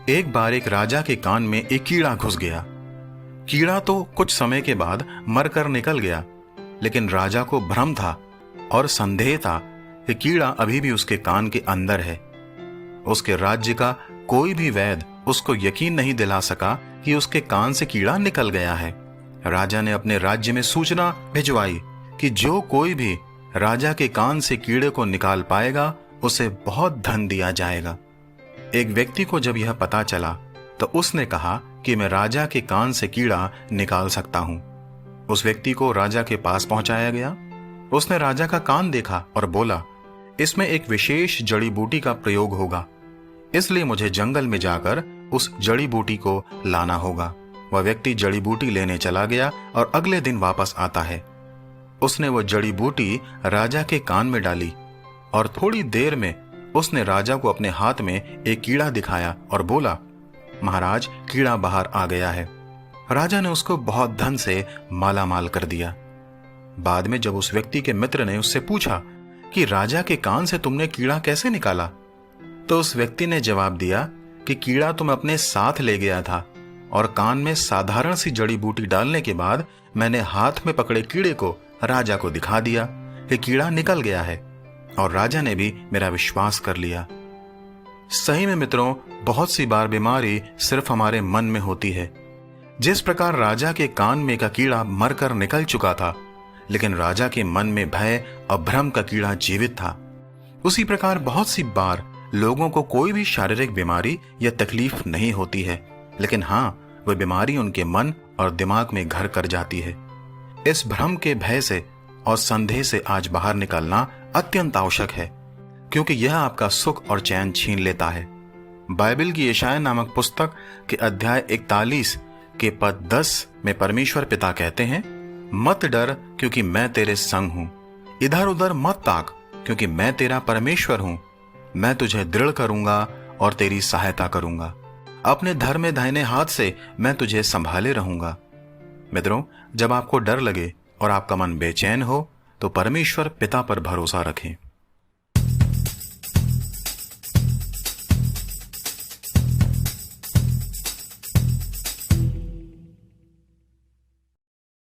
एक बार एक राजा के कान में एक कीड़ा घुस गया। कीड़ा तो कुछ समय के बाद मरकर निकल गया, लेकिन राजा को भ्रम था और संदेह था कि कीड़ा अभी भी उसके कान के अंदर है। उसके राज्य का कोई भी वैद्य उसको यकीन नहीं दिला सका कि उसके कान से कीड़ा निकल गया है। राजा ने अपने राज्य में सूचना भिजवाई कि जो कोई भी राजा के कान से कीड़े को निकाल पाएगा उसे बहुत धन दिया जाएगा। एक व्यक्ति को जब यह पता चला तो उसने कहा कि मैं राजा के कान से कीड़ा निकाल सकता हूं। उस व्यक्ति को राजा के पास पहुंचाया गया। उसने राजा का कान देखा और बोला, इसमें एक विशेष जड़ी बूटी का प्रयोग होगा, इसलिए मुझे जंगल में जाकर उस जड़ी बूटी को लाना होगा। वह व्यक्ति जड़ी बूटी लेने चला गया और अगले दिन वापस आता है। उसने वह जड़ी बूटी राजा के कान में डाली और थोड़ी देर में उसने राजा को अपने हाथ में एक कीड़ा दिखाया और बोला, महाराज, कीड़ा बाहर आ गया है। राजा ने उसको बहुत धन से माला माल कर दिया। बाद में जब उस व्यक्ति के मित्र ने उससे पूछा कि राजा के कान से तुमने कीड़ा कैसे निकाला, तो उस व्यक्ति ने जवाब दिया कि कीड़ा तुम अपने साथ ले गया था और कान में साधारण सी जड़ी बूटी डालने के बाद मैंने हाथ में पकड़े कीड़े को राजा को दिखा दिया कि कीड़ा निकल गया है, और राजा ने भी मेरा विश्वास कर लिया। सही में मित्रों, बहुत सी बार बीमारी सिर्फ हमारे मन में होती है। जिस प्रकार राजा के कान में का कीड़ा मरकर निकल चुका था, लेकिन राजा के मन में भय और भ्रम का कीड़ा जीवित था, उसी प्रकार बहुत सी बार लोगों को कोई भी शारीरिक बीमारी या तकलीफ नहीं होती है, लेकिन हाँ, वह बीमारी उनके मन और दिमाग में घर कर जाती है। इस भ्रम के भय से और संदेह से आज बाहर निकलना अत्यंत आवश्यक है, क्योंकि यह आपका सुख और चैन छीन लेता है। बाइबल की यशायाह नामक पुस्तक के अध्याय 41 के पद 10 में परमेश्वर पिता कहते हैं, मत डर क्योंकि मैं तेरे संग हूं, इधर उधर मत ताक क्योंकि मैं तेरा परमेश्वर हूं। मैं तुझे दृढ़ करूंगा और तेरी सहायता करूंगा, अपने धर्म में दाहिने हाथ से मैं तुझे संभाले रहूंगा। मित्रों, जब आपको डर लगे और आपका मन बेचैन हो तो परमेश्वर पिता पर भरोसा रखें।